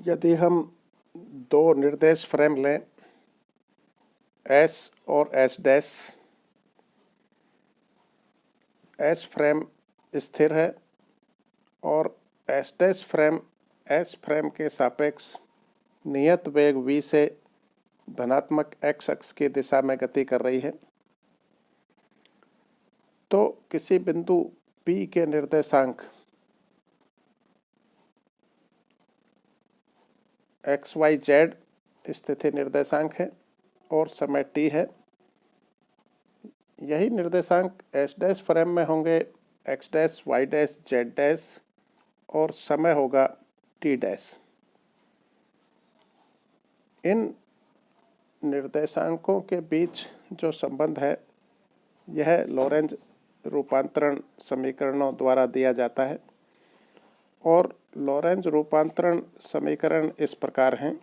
यदि हम दो निर्देश फ्रेम लें S और S डैश, S फ्रेम स्थिर है और S dash frame S frame के सापेक्ष नियत वेग v से धनात्मक x अक्ष की दिशा में गति कर रही है, तो किसी बिंदु P के निर्देशांक x y z स्थिति निर्देशांक है और समय t है। यही निर्देशांक S डैश फ्रेम में होंगे x dash y dash z dash और समय होगा t डैश। इन निर्देशांकों के बीच जो संबंध है यह लॉरेंज रूपांतरण समीकरणों द्वारा दिया जाता है और लॉरेंज रूपांतरण समीकरण इस प्रकार हैं।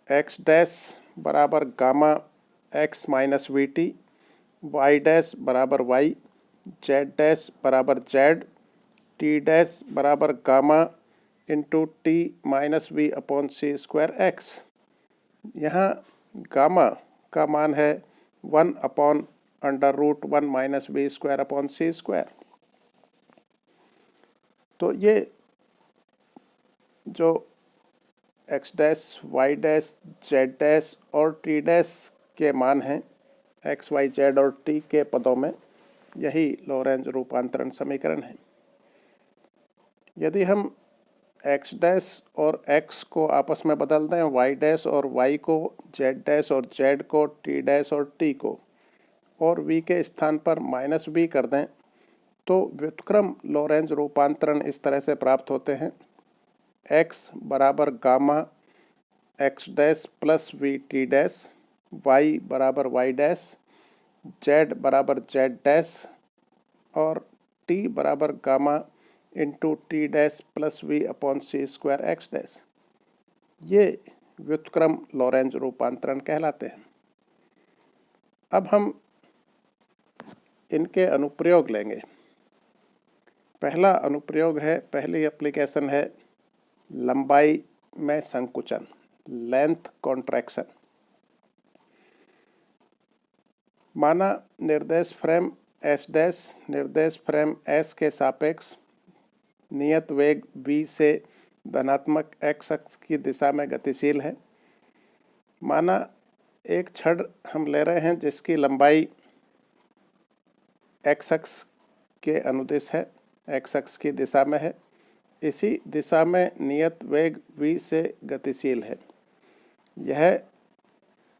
x डैश बराबर gamma x minus v t, y dash बराबर y, z डैश बराबर z, t डैश बराबर gamma into t minus v upon c square x. यहाँ गामा का मान है 1 upon under root 1 minus v square upon c square. तो ये जो x dash y dash z dash और t डैश के मान हैं x y z और t के पदों में, यही लॉरेंज रूपांतरण समीकरण है। यदि हम x डैश और x को आपस में बदल दें, y डैश और y को, z डैश और z को, t डैश और t को, और v के स्थान पर माइनस v कर दें, तो व्युत्क्रम लॉरेंज रूपांतरण इस तरह से प्राप्त होते हैं। x बराबर gamma x dash plus v t dash, y बराबर y डैश, z बराबर z डैश और t बराबर gamma into t dash plus v upon c square x dash. ये व्युत्क्रम लॉरेंज रूपांतरण कहलाते हैं। अब हम इनके अनुप्रयोग लेंगे। पहला अनुप्रयोग है, पहली एप्लीकेशन है लंबाई में संकुचन, लेंथ कॉन्ट्रैक्शन। माना निर्देश फ्रेम S डैश निर्देश फ्रेम S के सापेक्ष नियत वेग v से धनात्मक x अक्ष की दिशा में गतिशील है। माना एक छड़ हम ले रहे हैं जिसकी लंबाई x अक्ष के अनुदिश है, x अक्ष की दिशा में है। इसी दिशा में नियत वेग v से गतिशील है। यह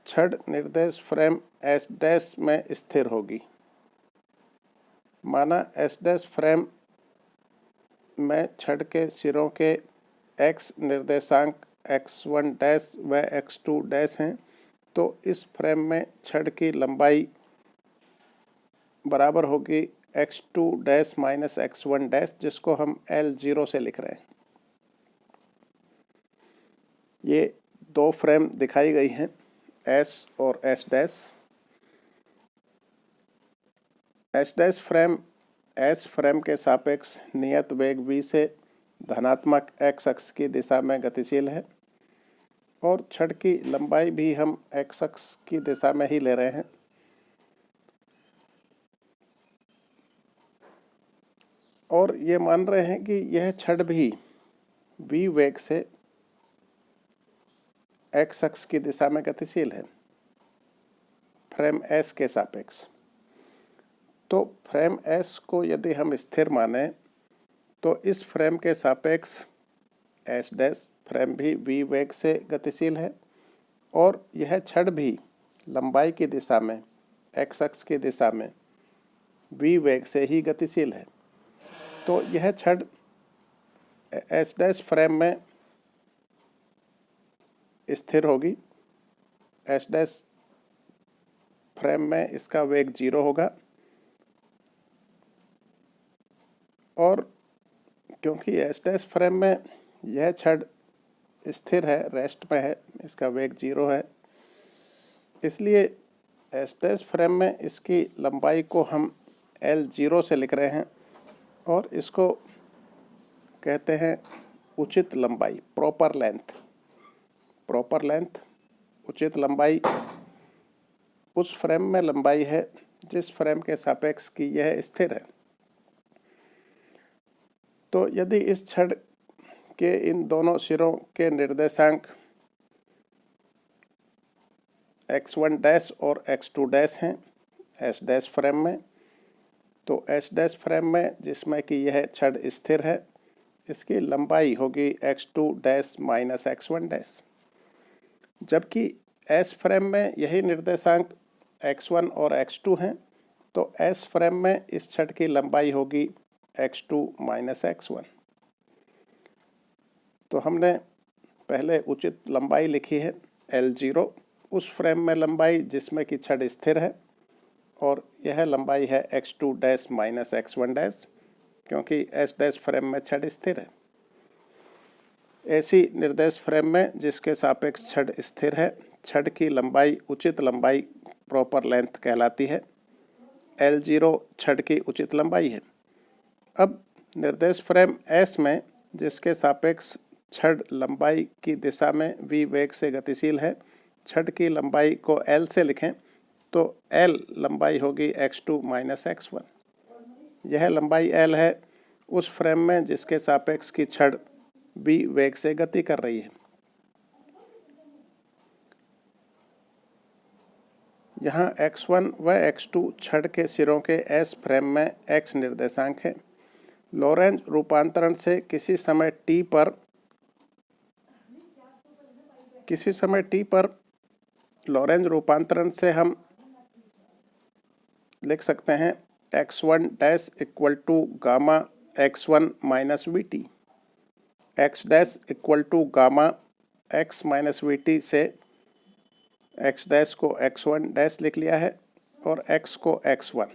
छड़ निर्देश फ्रेम S डैश में स्थिर होगी। माना S डैश फ्रेम में छड़ के सिरों के x निर्देशांक x1 डैश व x2 डैश हैं, तो इस फ्रेम में छड़ की लंबाई बराबर होगी x2 dash minus x1 dash, जिसको हम L0 से लिख रहे हैं। ये दो फ्रेम दिखाई गई हैं, S और S dash. S dash frame S frame के सापेक्ष नियत वेग v से धनात्मक x अक्ष की दिशा में गतिशील है और छड़ की लंबाई भी हम x अक्ष की दिशा में ही ले रहे हैं। और ये मान रहे हैं कि यह छड़ भी v वेग से x अक्ष की दिशा में गतिशील है फ्रेम S के सापेक्ष। तो फ्रेम S को यदि हम स्थिर माने तो इस फ्रेम के सापेक्ष S डैश फ्रेम भी v वेग से गतिशील है और यह छड़ भी लंबाई की दिशा में x अक्ष की दिशा में v वेग से ही गतिशील है। तो यह छड़ S डैश फ्रेम में स्थिर होगी। S डैश फ्रेम में इसका वेग 0 होगा और क्योंकि S डैश फ्रेम में यह छड़ स्थिर है, रेस्ट में है, इसका वेग 0 है, इसलिए S डैश फ्रेम में इसकी लंबाई को हम L0 से लिख रहे हैं और इसको कहते हैं उचित लंबाई, प्रॉपर लेंथ। प्रॉपर लेंथ, उचित लंबाई उस फ्रेम में लंबाई है जिस फ्रेम के सापेक्ष की यह स्थिर है। तो यदि इस छड़ के इन दोनों सिरों के निर्देशांक x1 डैश और x2 डैश हैं s डैश फ्रेम में, तो s डैश फ्रेम में जिसमें कि यह छड़ स्थिर है, इसकी लंबाई होगी x2 dash minus x1 dash. जबकि s फ्रेम में यही निर्देशांक x1 और x2 हैं, तो s फ्रेम में इस छड़ की लंबाई होगी x2 माइनस x1। तो हमने पहले उचित लंबाई लिखी है L0, उस फ्रेम में लंबाई जिसमें कि छड़ स्थिर है, और यह लंबाई है x2 dash minus x1 dash, क्योंकि s डैश फ्रेम में छड़ स्थिर है। ऐसी निर्देश फ्रेम में जिसके सापेक्ष छड़ स्थिर है, छड़ की लंबाई उचित लंबाई प्रॉपर लेंथ कहलाती है। L0 छड़ की उचित लंबाई है। अब निर्देश फ्रेम S में जिसके सापेक्ष छड़ लंबाई की दिशा में v वेग से गतिशील है, छड़ की लंबाई को L से लिखें तो L लंबाई होगी x2 माइनस x1। यह लंबाई L है उस फ्रेम में जिसके सापेक्ष की छड़ v वेग से गति कर रही है। यहाँ x1 व x2 छड़ के सिरों के S फ्रेम में x निर्देशांक है। लॉरेंज रूपांतरण से किसी समय t पर लॉरेंज रूपांतरण से हम लिख सकते हैं x1 dash equal to gamma x1 minus v t, x dash equal to gamma x minus v t से x डैश को x1 डैश लिख लिया है और x को x1।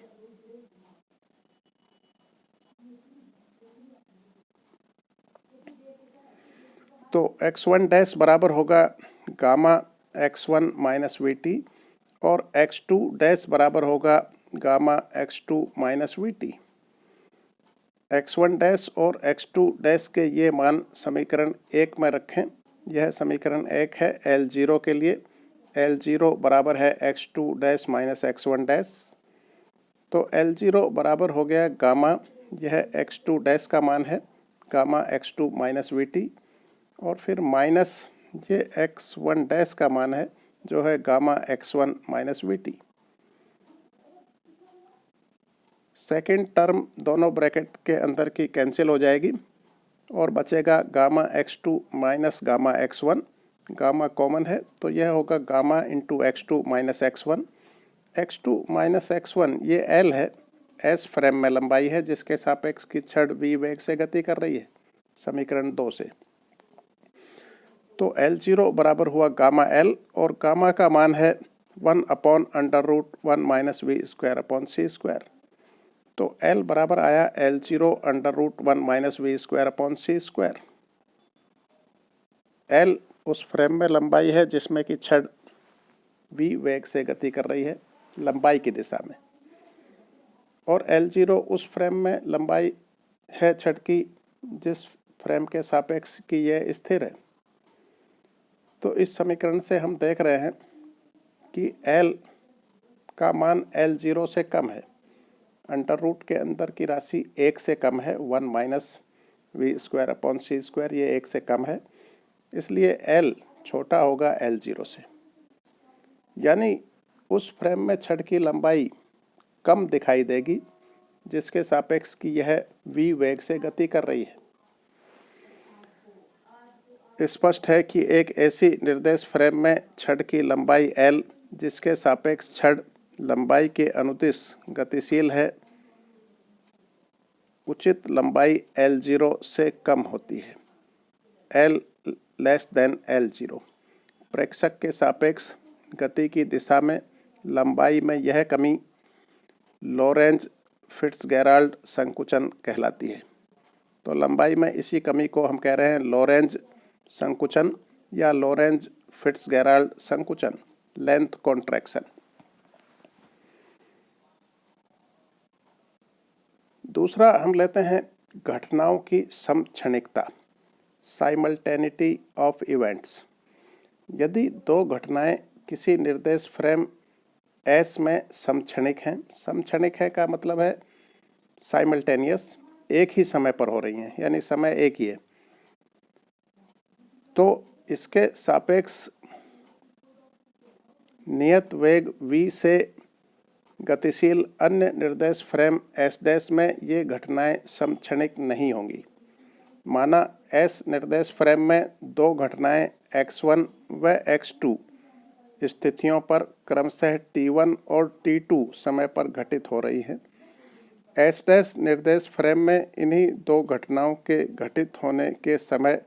तो x1 डैश बराबर होगा गामा x1 माइनस वीटी और x2 डैश बराबर होगा gamma x2 minus VT. x1 dash और x2 डैश के ये मान समीकरण 1 में रखें। यह समीकरण 1 है L0 के लिए। L0 बराबर है x2 dash minus x1 dash. तो L0 बराबर हो गया गामा, यह x2 डैश का मान है, गामा x2 माइनस वीटी, और फिर माइनस ये x1 डैश का मान है जो है gamma x1 minus VT. Second term दोनों ब्रैकेट के अंदर की कैंसिल हो जाएगी और बचेगा gamma x2 minus gamma x1। Gamma common है तो यह होगा gamma into x2 minus x1। x2 minus x1 ये L है, S फ्रेम में लंबाई है जिसके सापेक्ष की छड़ v वेग से गति कर रही है, समीकरण 2 से। तो L0 बराबर हुआ गामा L और गामा का मान है 1/√1 minus v square upon c square. तो L बराबर आया L0 √1 minus v square upon c square. L उस फ्रेम में लंबाई है जिसमें कि छड़ v वेग से गति कर रही है लंबाई की दिशा में, और L0 उस फ्रेम में लंबाई है छड़ की जिस फ्रेम के सापेक्ष की यह स्थिर है। तो इस समीकरण से हम देख रहे हैं कि L का मान L0 से कम है। अंडर रूट के अंदर की राशि 1 से कम है, 1 minus v square upon c square, ये 1 से कम है, इसलिए L छोटा होगा L0 से। यानी उस फ्रेम में छड़ की लंबाई कम दिखाई देगी जिसके सापेक्ष की यह v वेग से गति कर रही है। स्पष्ट है कि एक ऐसी निर्देश फ्रेम में छड़ की लंबाई L जिसके सापेक्ष छड़ लंबाई के अनुदिश गतिशील है, उचित लंबाई L0 से कम होती है, L लेस देन L0। प्रेक्षक के सापेक्ष गति की दिशा में लंबाई में यह कमी लॉरेंज फिट्जगेराल्ड संकुचन कहलाती है। तो लंबाई में इसी कमी को हम कह रहे हैं लॉरेंज संकुचन या लॉरेंज फिट्जगेराल्ड संकुचन, लेंथ कॉन्ट्रैक्शन। दूसरा हम लेते हैं घटनाओं की समक्षणिकता, साइमल्टेनिटी ऑफ इवेंट्स। यदि दो घटनाएं किसी निर्देश फ्रेम एस में समक्षणिक हैं, समक्षणिक है का मतलब है साइमल्टेनियस, एक ही समय पर हो रही हैं, यानी समय एक ही है, तो इसके सापेक्ष नियत वेग v से गतिशील अन्य निर्देश फ्रेम एस डैश में ये घटनाएं समक्षणिक नहीं होंगी। माना एस निर्देश फ्रेम में दो घटनाएं x1 व x2 स्थितियों पर क्रमशः t1 और t2 समय पर घटित हो रही हैं। एस डैश निर्देश फ्रेम में इन्हीं दो घटनाओं के घटित होने के समय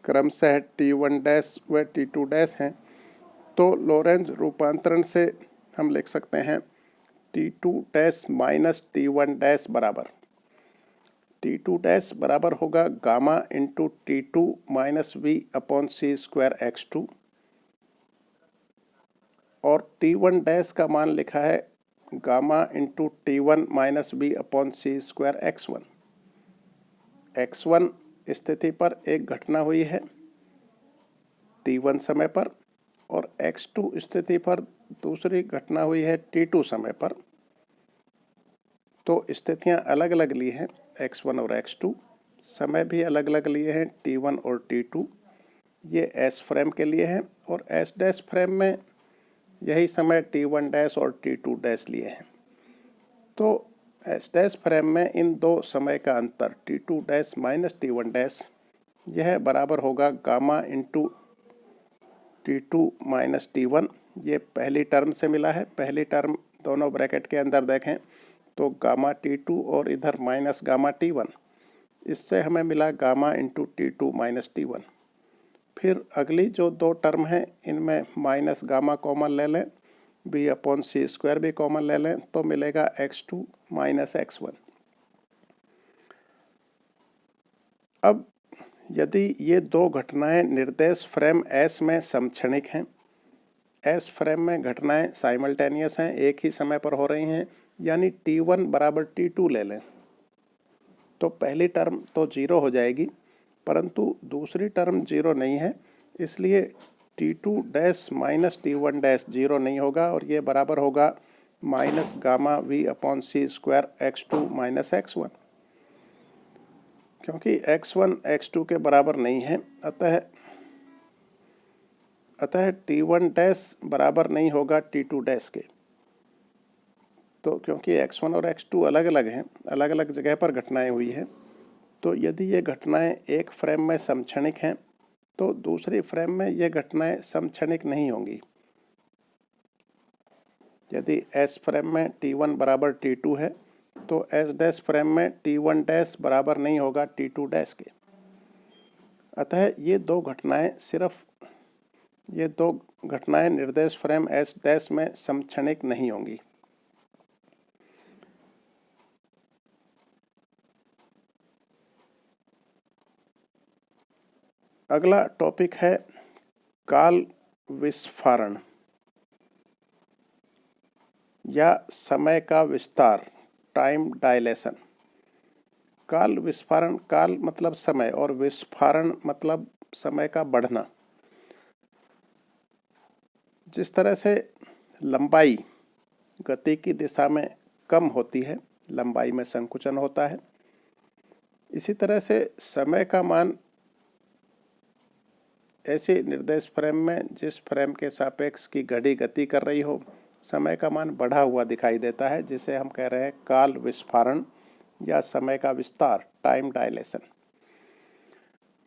क्रमशः t1 डैश व t2 डैश हैं, तो लोरेंज रूपांतरण से हम लिख सकते हैं t2 dash minus t1 dash बराबर t2 डैश बराबर होगा gamma into t2 minus v upon c square x2, और t1 डैश का मान लिखा है gamma into t1 minus v upon c square x1। x1 स्थिति पर एक घटना हुई है t1 समय पर, और x2 स्थिति पर दूसरी घटना हुई है t2 समय पर। तो स्थितियां अलग अलग ली हैं x1 और x2, समय भी अलग अलग लिए हैं t1 और t2। ये s फ्रेम के लिए हैं, और s डैश फ्रेम में यही समय t1 डैश और t2 डैश लिए हैं। तो s डैश फ्रेम में इन दो समय का अंतर t2 dash minus t1 dash, यह बराबर होगा gamma into t2 minus t1। ये पहली टर्म से मिला है, पहली टर्म दोनों ब्रैकेट के अंदर देखें तो गामा t2 और इधर माइनस गामा t1, इससे हमें मिला gamma into t2 minus t1। फिर अगली जो दो टर्म हैं इनमें माइनस गामा कॉमन ले लें, b अपॉन सी स्क्वायर भी कॉमन ले लें, तो मिलेगा x2 माइनस x1। अब यदि ये दो घटनाएं निर्देश फ्रेम S में समक्षणिक हैं, S फ्रेम में घटनाएं साइमल्टेनियस हैं, एक ही समय पर हो रही हैं, यानी t1 बराबर t2 ले लें, तो पहली टर्म तो जीरो हो जाएगी, परंतु दूसरी टर्म जीरो नहीं है, इसलिए t2 dash minus t1 dash zero नहीं होगा, और ये बराबर होगा minus gamma v upon c square x2 minus x1। क्योंकि x1 x2 के बराबर नहीं है, अतः t1 डैश बराबर नहीं होगा t2 डैश के। तो क्योंकि x1 और x2 अलग अलग हैं, अलग अलग जगह पर घटनाएं हुई हैं, तो यदि ये घटनाएं एक फ्रेम में समक्षणिक हैं तो दूसरी फ्रेम में ये घटनाएं समक्षणिक नहीं होंगी। यदि S फ्रेम में t1 बराबर t2 है तो S डैश फ्रेम में t1 डैश बराबर नहीं होगा t2 डैश के। अतः ये दो घटनाएं निर्देश फ्रेम S डैश में समक्षणिक नहीं होंगी। अगला टॉपिक है काल विस्फारण या समय का विस्तार, टाइम डायलेशन। काल विस्फारण, काल मतलब समय और विस्फारण मतलब समय का बढ़ना। जिस तरह से लंबाई गति की दिशा में कम होती है, लंबाई में संकुचन होता है, इसी तरह से समय का मान ऐसे निर्देश फ्रेम में जिस फ्रेम के सापेक्ष की घड़ी गति कर रही हो, समय का मान बढ़ा हुआ दिखाई देता है, जिसे हम कह रहे हैं काल विस्फारण या समय का विस्तार, टाइम डायलेशन।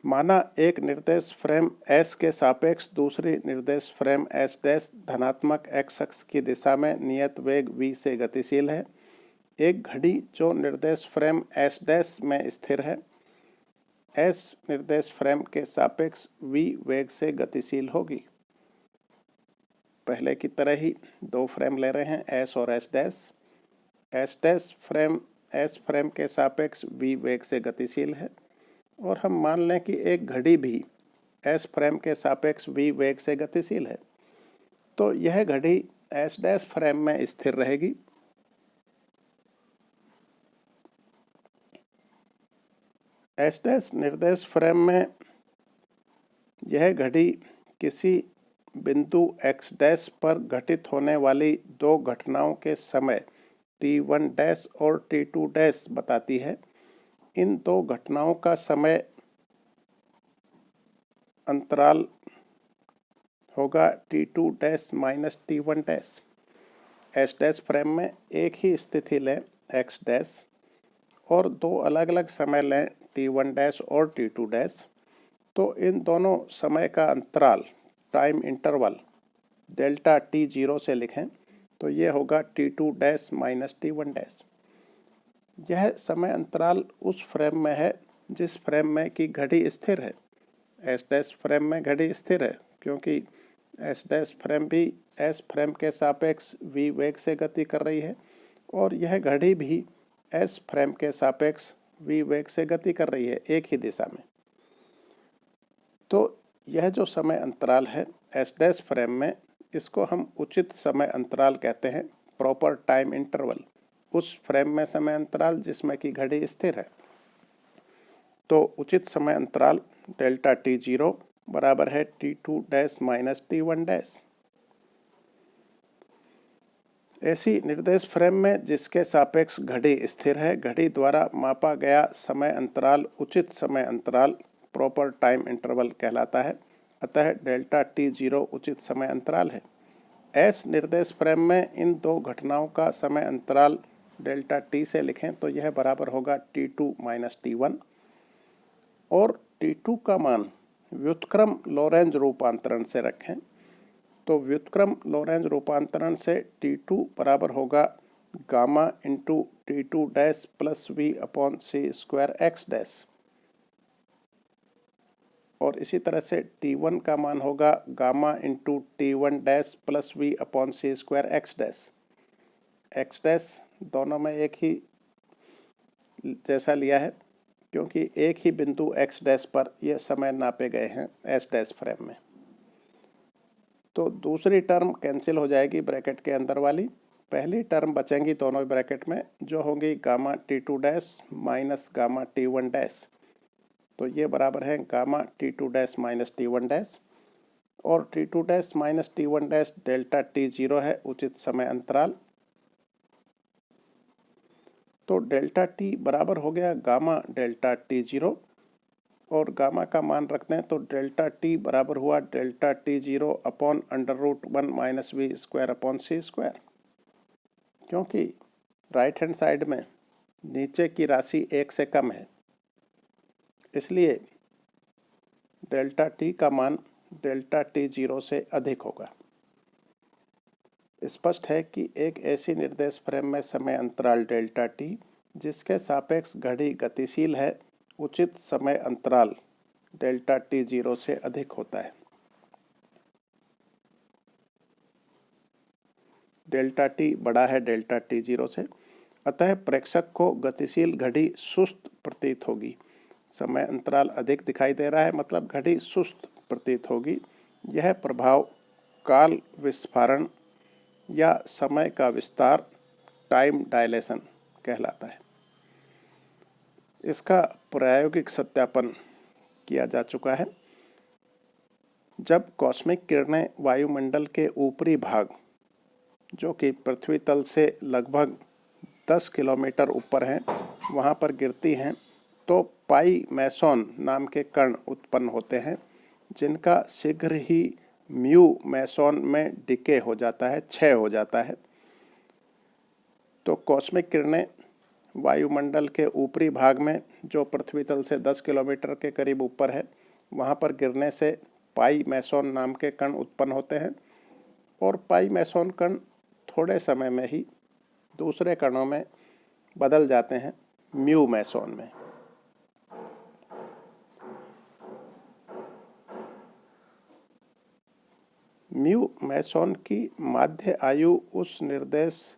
माना एक निर्देश फ्रेम S के सापेक्ष दूसरी निर्देश फ्रेम S डैश धनात्मक x अक्ष की दिशा में नियत वेग v से गतिशील है। एक घड़ी जो निर्देश फ्रेम S डैश में स्थिर है, S निर्देश फ्रेम के सापेक्ष v वेग से गतिशील होगी। पहले की तरह ही दो फ्रेम ले रहे हैं S और S dash. S dash frame S frame के सापेक्ष v वेग से गतिशील है, और हम मान लें कि एक घड़ी भी S फ्रेम के सापेक्ष v वेग से गतिशील है, तो यह घड़ी S डैश फ्रेम में स्थिर रहेगी। एस डैश निर्देश फ्रेम में यह घड़ी किसी बिंदु एक्स डैश पर घटित होने वाली दो घटनाओं के समय t1 डैश और t2 डैश बताती है। इन दो घटनाओं का समय अंतराल होगा t2 dash minus t1 dash. S dash frame में एक ही स्थिति लें एक्स डैश और दो अलग अलग समय लें t1 डैश और t2 डैश, तो इन दोनों समय का अंतराल टाइम इंटरवल डेल्टा t0 से लिखें तो ये होगा t2 dash minus t1 dash. यह समय अंतराल उस फ्रेम में है जिस फ्रेम में कि घड़ी स्थिर है। एस डैश फ्रेम में घड़ी स्थिर है क्योंकि एस डैश फ्रेम भी एस फ्रेम के सापेक्ष v वेग से गति कर रही है और यह घड़ी भी एस फ्रेम के सापेक्ष v वेग से गति कर रही है, एक ही दिशा में। तो यह जो समय अंतराल है एस डैश फ्रेम में, इसको हम उचित समय अंतराल कहते हैं, प्रॉपर टाइम इंटरवल। उस फ्रेम में समय अंतराल जिसमें कि घड़ी स्थिर है। तो उचित समय अंतराल डेल्टा t0 बराबर है t2 dash minus t1 dash. ऐसी निर्देश फ्रेम में जिसके सापेक्ष घड़ी स्थिर है, घड़ी द्वारा मापा गया समय अंतराल उचित समय अंतराल प्रॉपर टाइम इंटरवल कहलाता है। अतः डेल्टा t0 उचित समय अंतराल है। एस निर्देश फ्रेम में इन दो घटनाओं का समय अंतराल डेल्टा t से लिखें तो यह बराबर होगा t2 माइनस t1 और t2 का मान व्युत्क्रम लोरेंज रूपांतरण से रखें तो व्युत्क्रम लोरेंज रूपांतरण से t2 बराबर होगा gamma into t2 dash plus v upon c square x dash और इसी तरह से t1 का मान होगा gamma into t1 dash plus v upon c square x dash. X dash दोनों में एक ही जैसा लिया है क्योंकि एक ही बिंदु एक्स डैश पर यह समय नापे गए हैं एस डैश फ्रेम में। तो दूसरी टर्म कैंसिल हो जाएगी ब्रैकेट के अंदर वाली, पहली टर्म बचेंगी दोनों ब्रैकेट में जो होंगी gamma t2 dash minus gamma t1 dash. तो ये बराबर है gamma t2 dash minus t1 dash और t2 dash minus t1 dash delta t0 है उचित समय अंतराल। तो डेल्टा t बराबर हो गया गामा डेल्टा t0 और गामा का मान रखते हैं तो डेल्टा t बराबर हुआ delta t0 upon √1 minus v square upon c square. क्योंकि राइट हैंड साइड में नीचे की राशि 1 से कम है इसलिए डेल्टा t का मान डेल्टा t0 से अधिक होगा। स्पष्ट है कि एक ऐसी निर्देश फ्रेम में समय अंतराल डेल्टा t जिसके सापेक्ष घड़ी गतिशील है, उचित समय अंतराल डेल्टा t0 से अधिक होता है। डेल्टा t बड़ा है डेल्टा t0 से, अतः प्रेक्षक को गतिशील घड़ी सुस्त प्रतीत होगी। समय अंतराल अधिक दिखाई दे रहा है मतलब घड़ी सुस्त प्रतीत होगी। यह प्रभाव काल विस्फारण या समय का विस्तार टाइम डायलेशन कहलाता है। इसका प्रायोगिक सत्यापन किया जा चुका है। जब कॉस्मिक किरणें वायुमंडल के ऊपरी भाग जो कि पृथ्वी तल से लगभग 10 किलोमीटर ऊपर हैं वहाँ पर गिरती हैं तो पाई मैसॉन नाम के कण उत्पन्न होते हैं जिनका शीघ्र ही म्यू मैसॉन में डिके हो जाता है, क्षय हो जाता है। तो कॉस्मिक किरणें वायुमंडल के ऊपरी भाग में जो पृथ्वी तल से 10 किलोमीटर के करीब ऊपर है वहाँ पर गिरने से पाई मैसॉन नाम के कण उत्पन्न होते हैं और पाई मैसॉन कण थोड़े समय में ही दूसरे कणों में बदल जाते हैं म्यू मैसॉन में। म्यू मैसॉन की माध्य आयु उस निर्देश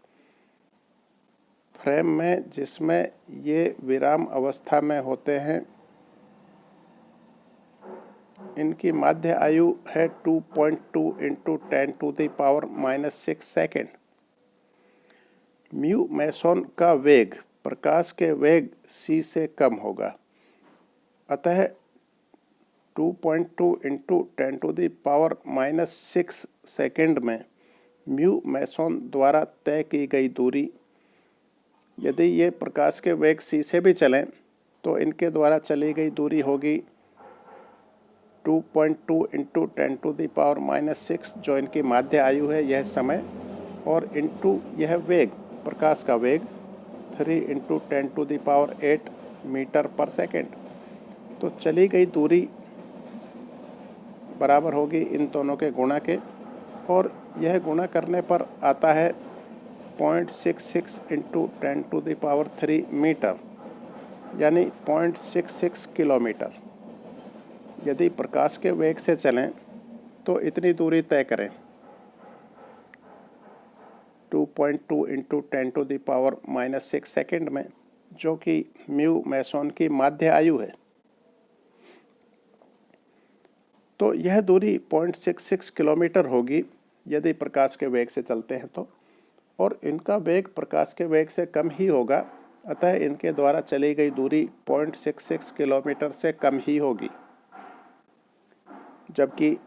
फ्रेम में जिसमें ये विराम अवस्था में होते हैं, इनकी माध्य आयु है 2.2 इंटू 10⁻⁻⁶ सेकेंड। म्यू मैसॉन का वेग प्रकाश के वेग c से कम होगा। अतः 2.2 इंटू 10⁻⁻6 सेकेंड में म्यू मैसॉन द्वारा तय की गई दूरी, यदि ये प्रकाश के वेग c से भी चलें तो इनके द्वारा चली गई दूरी होगी 2.2 इंटू 10⁻⁻6 जो इनकी माध्य आयु है, यह समय, और इंटू यह वेग, प्रकाश का वेग 3 इंटू 10⁸ मीटर पर सेकेंड। तो चली गई दूरी बराबर होगी इन दोनों के गुणा के, और यह गुणा करने पर आता है 0.66 इंटू 10⁻³ मीटर, यानी 0.66 किलोमीटर। यदि प्रकाश के वेग से चलें तो इतनी दूरी तय करें 2.2 इंटू 10⁻⁻6 सेकेंड में, जो कि म्यू मैसॉन की माध्य आयु है। तो यह दूरी 0.66 किलोमीटर होगी यदि प्रकाश के वेग से चलते हैं तो, और इनका वेग प्रकाश के वेग से कम ही होगा, अतः इनके द्वारा चली गई दूरी 0.66 किलोमीटर से कम ही होगी। जबकि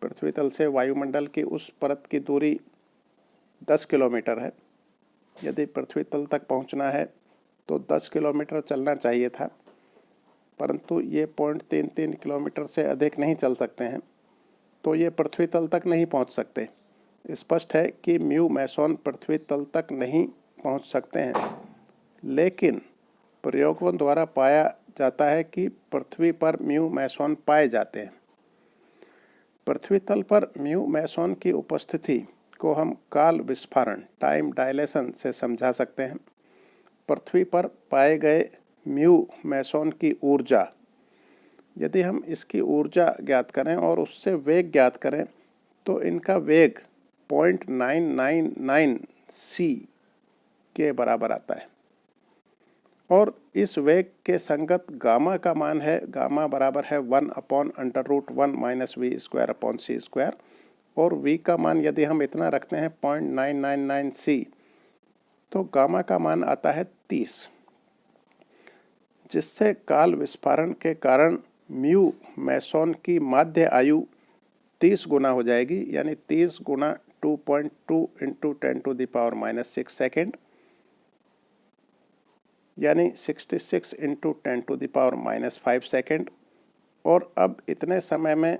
पृथ्वी तल से वायुमंडल की उस परत की दूरी 10 किलोमीटर है। यदि पृथ्वी तल तक पहुंचना है तो 10 किलोमीटर चलना चाहिए था, परंतु ये 0.33 किलोमीटर से अधिक नहीं चल सकते हैं, तो ये पृथ्वी तल तक नहीं पहुंच सकते। स्पष्ट है कि म्यू मैसॉन पृथ्वी तल तक नहीं पहुंच सकते हैं, लेकिन प्रयोगों द्वारा पाया जाता है कि पृथ्वी पर म्यू मैसॉन पाए जाते हैं। पृथ्वी तल पर म्यू मैसॉन की उपस्थिति को हम काल विस्फारण, टाइम डायलेशन से समझा सकते हैं। पृथ्वी पर पाए गए म्यू मैसॉन की ऊर्जा, यदि हम इसकी ऊर्जा ज्ञात करें और उससे वेग ज्ञात करें तो इनका वेग 0.999 c के बराबर आता है, और इस वेग के संगत गामा का मान है, गामा बराबर है 1/√1 - v²/c², और v का मान यदि हम इतना रखते हैं 0.999 c, तो गामा का मान आता है 30, जिससे काल विस्फारण के कारण म्यू मैसॉन की माध्य आयु 30 गुना हो जाएगी, यानी 30 गुना 2.2 इंटू 10⁻⁻6 सेकेंड, यानी 66 इंटू 10⁻⁻5 सेकेंड। और अब इतने समय में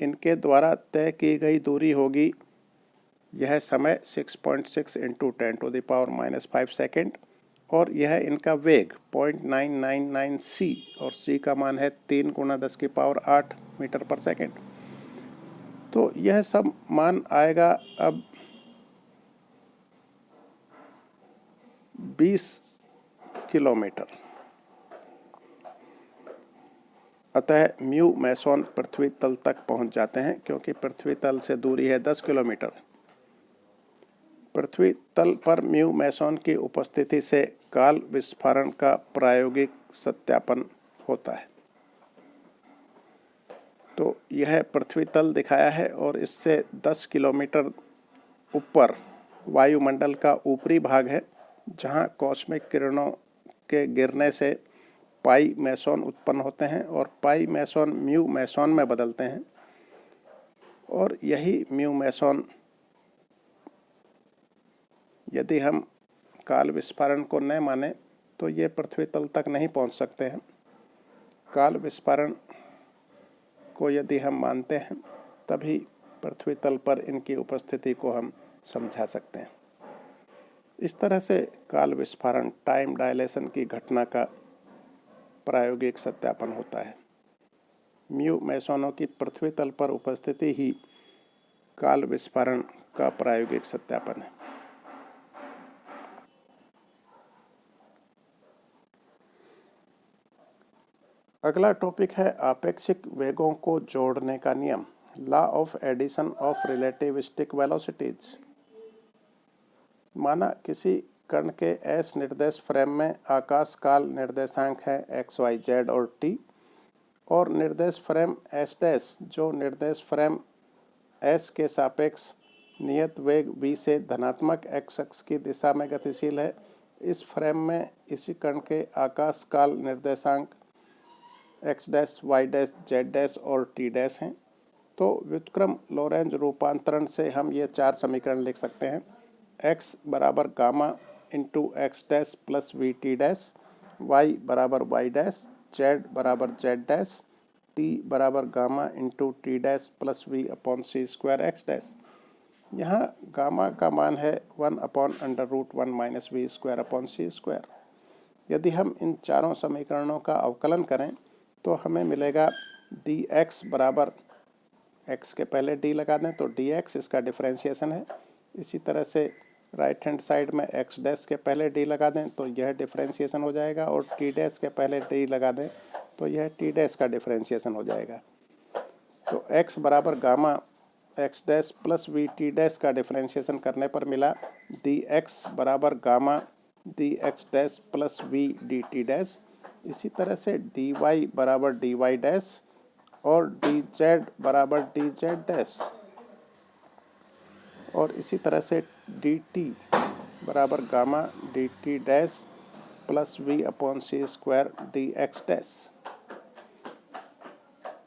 इनके द्वारा तय की गई दूरी होगी, यह समय 6.6 इंटू 10⁻⁻5 सेकेंड, और यह इनका वेग 0.999 c, और c का मान है 3 गुना 10⁸ मीटर पर सेकेंड। तो यह सब मान आएगा अब 20 किलोमीटर। अतः म्यू मैसॉन पृथ्वी तल तक पहुंच जाते हैं, क्योंकि पृथ्वी तल से दूरी है 10 किलोमीटर। पृथ्वी तल पर म्यू मैसॉन की उपस्थिति से काल विस्फारण का प्रायोगिक सत्यापन होता है। तो यह पृथ्वी तल दिखाया है, और इससे 10 किलोमीटर ऊपर वायुमंडल का ऊपरी भाग है, जहां कॉस्मिक किरणों के गिरने से पाई मैसॉन उत्पन्न होते हैं, और पाई मैसॉन म्यू मैसॉन में बदलते हैं, और यही म्यू मैसॉन, यदि हम काल विस्फारण को न माने तो ये पृथ्वी तल तक नहीं पहुंच सकते हैं। काल विस्फारण को यदि हम मानते हैं तभी पृथ्वी तल पर इनकी उपस्थिति को हम समझा सकते हैं। इस तरह से काल विस्फारण, टाइम डायलेशन की घटना का प्रायोगिक सत्यापन होता है। म्यू मैसॉनों की पृथ्वी तल पर उपस्थिति ही काल विस्फारण का प्रायोगिक सत्यापन है। अगला टॉपिक है आपेक्षिक वेगों को जोड़ने का नियम, law of addition of relativistic velocities. माना किसी कण के एस निर्देश फ्रेम में आकाश काल निर्देशांक है x, y, z और t, और निर्देश फ्रेम एस डैश, जो निर्देश फ्रेम s के सापेक्ष नियत वेग v से धनात्मक x अक्ष की दिशा में गतिशील है, इस फ्रेम में इसी कण के आकाश काल निर्देशांक x dash, y dash, z dash और टी डैश हैं। तो व्युत्क्रम लोरेंज रूपांतरण से हम ये 4 समीकरण लिख सकते हैं। x बराबर gamma into x dash plus v t dash, y बराबर वाई डैश, z बराबर जेड डैश, t बराबर gamma into t dash plus v upon c square x dash. यहाँ गामा का मान है 1/√1 minus v square upon c square. यदि हम इन चारों समीकरणों का अवकलन करें तो हमें मिलेगा dx बराबर, x के पहले d लगा दें तो dx इसका डिफरेंशिएशन है। इसी तरह से राइट हैंड साइड में x डैश के पहले d लगा दें तो यह डिफरेंशिएशन हो जाएगा, और t डैश के पहले d लगा दें तो यह t डैश का डिफरेंशिएशन हो जाएगा। तो x बराबर gamma x dash plus v t dash का डिफरेंशिएशन करने पर मिला dx बराबर gamma dx dash plus v d t dash. इसी तरह से dy बराबर dy डैश और dz बराबर dz डैश, और इसी तरह से dt बराबर gamma dt dash plus v upon c square dx dash.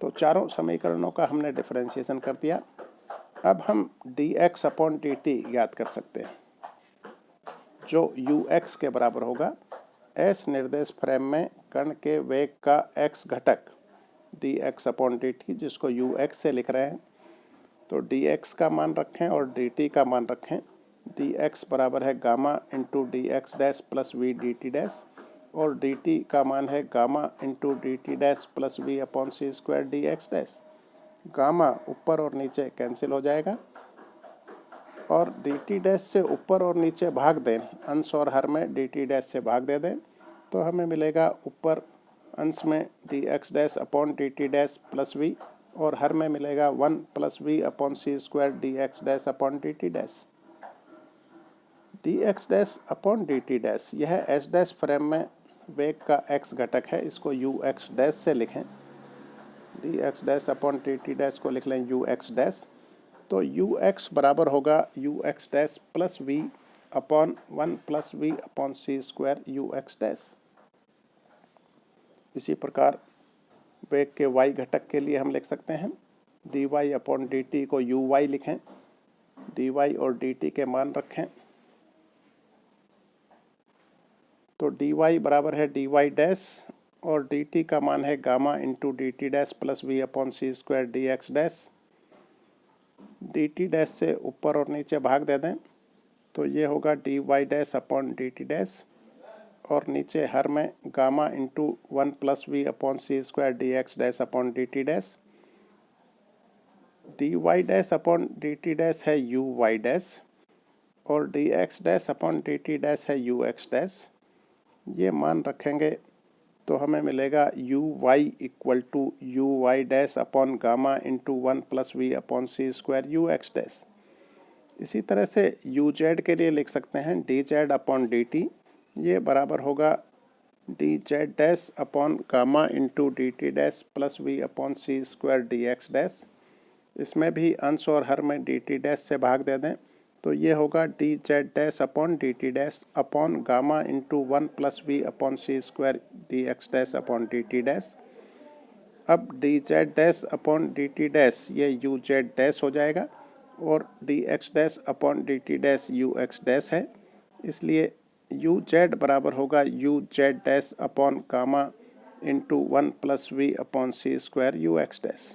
तो चारों समीकरणों का हमने डिफरेंशिएशन कर दिया। अब हम dx अपॉन dt ज्ञात कर सकते हैं, जो ux के बराबर होगा s निर्देश फ्रेम में कण के वेग का x घटक dx अपॉन dt, जिसको ux से लिख रहे हैं। तो dx का मान रखें और dt का मान रखें। dx बराबर है gamma into d x dash plus v d t dash, और dt का मान है gamma into d t dash plus v upon c square d x dash. Gamma ऊपर और नीचे कैंसिल हो जाएगा, और dt डैश से ऊपर और नीचे भाग दें, अंश और हर में dt डैश से भाग दे दें, तो हमें मिलेगा ऊपर अंश में dx dash upon dt dash plus v, और हर में मिलेगा 1 plus v upon c square dx dash upon dt dash. dx dash upon dt dash, यह s डैश फ्रेम में वेग का x घटक है, इसको ux डैश से लिखें। dx dash upon dt dash को लिख लें ux डैश। तो ux बराबर होगा ux dash plus v upon 1 plus v upon c square ux dash. इसी प्रकार वेग के y घटक के लिए हम लिख सकते हैं dy अपॉन dt को uy लिखें, dy और dt के मान रखें। तो dy बराबर है dy डैश, और dt का मान है gamma into dt dash plus v upon c square dx dash. dt dash से ऊपर और नीचे भाग दे दें, तो ये होगा dy dash upon dt dash, और नीचे हर में gamma into 1 plus v upon c square dx dash upon dt dash. dy dash upon dt dash है uy डैश, और dx dash upon dt dash है ux डैश। ये मान रखेंगे तो हमें मिलेगा uy equal to uy dash upon gamma into 1 plus v upon c square ux dash. इसी तरह से uz के लिए लिख सकते हैं dz अपॉन dt, ये बराबर होगा dz dash upon gamma into dt dash plus v upon c square dx dash. इसमें भी अंश और हर में dt डैश से भाग दे दें, तो ये होगा dz dash upon dt dash upon gamma into 1 plus v upon c square dx dash upon dt dash. अब dz dash upon dt dash ये uz डैश हो जाएगा, और dx dash upon dt dash ux dash है, इसलिए uz बराबर होगा uz dash upon gamma into 1 plus v upon c square ux dash.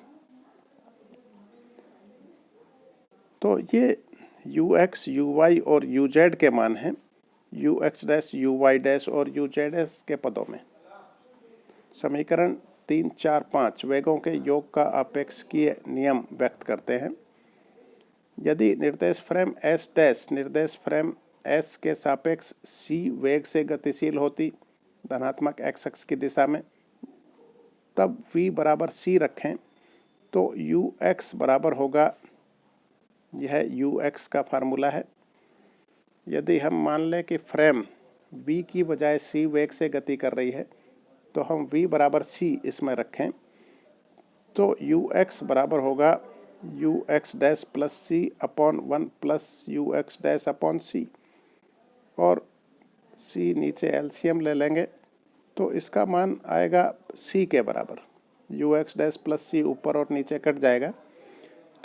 तो ये ux, uy और uz के मान हैं ux डैश, uy डैश और uz डैश के पदों में। समीकरण 3, 4, 5 वेगों के योग का आपेक्षिकीय नियम व्यक्त करते हैं। यदि निर्देश फ्रेम s डैश निर्देश फ्रेम s के सापेक्ष c वेग से गतिशील होती धनात्मक x अक्ष की दिशा में, तब v बराबर c रखें तो ux बराबर होगा, यह ux का फार्मूला है। यदि हम मान लें कि फ्रेम v की बजाय c वेग से गति कर रही है, तो हम v बराबर c इसमें रखें, तो ux बराबर होगा ux dash plus c upon 1 plus ux dash upon c, और सी नीचे एलसीएम ले लेंगे तो इसका मान आएगा सी के बराबर। यू एक्स डैश प्लस सी ऊपर और नीचे कट जाएगा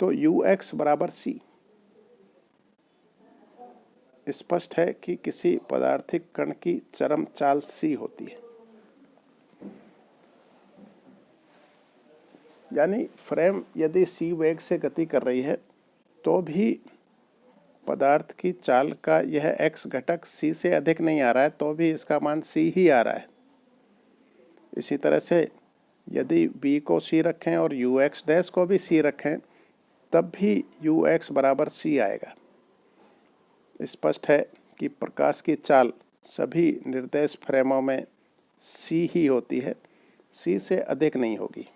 तो यू एक्स बराबर सी। स्पष्ट है कि किसी पदार्थिक कण की चरम चाल सी होती है। यानी फ्रेम यदि सी वेग से गति कर रही है तो भी पदार्थ की चाल का यह एक्स घटक सी से अधिक नहीं आ रहा है, तो भी इसका मान सी ही आ रहा है। इसी तरह से यदि बी को सी रखें और यू एक्स डैश को भी सी रखें तब भी यू एक्स बराबर सी आएगा। स्पष्ट है कि प्रकाश की चाल सभी निर्देश फ्रेमों में सी ही होती है, सी से अधिक नहीं होगी।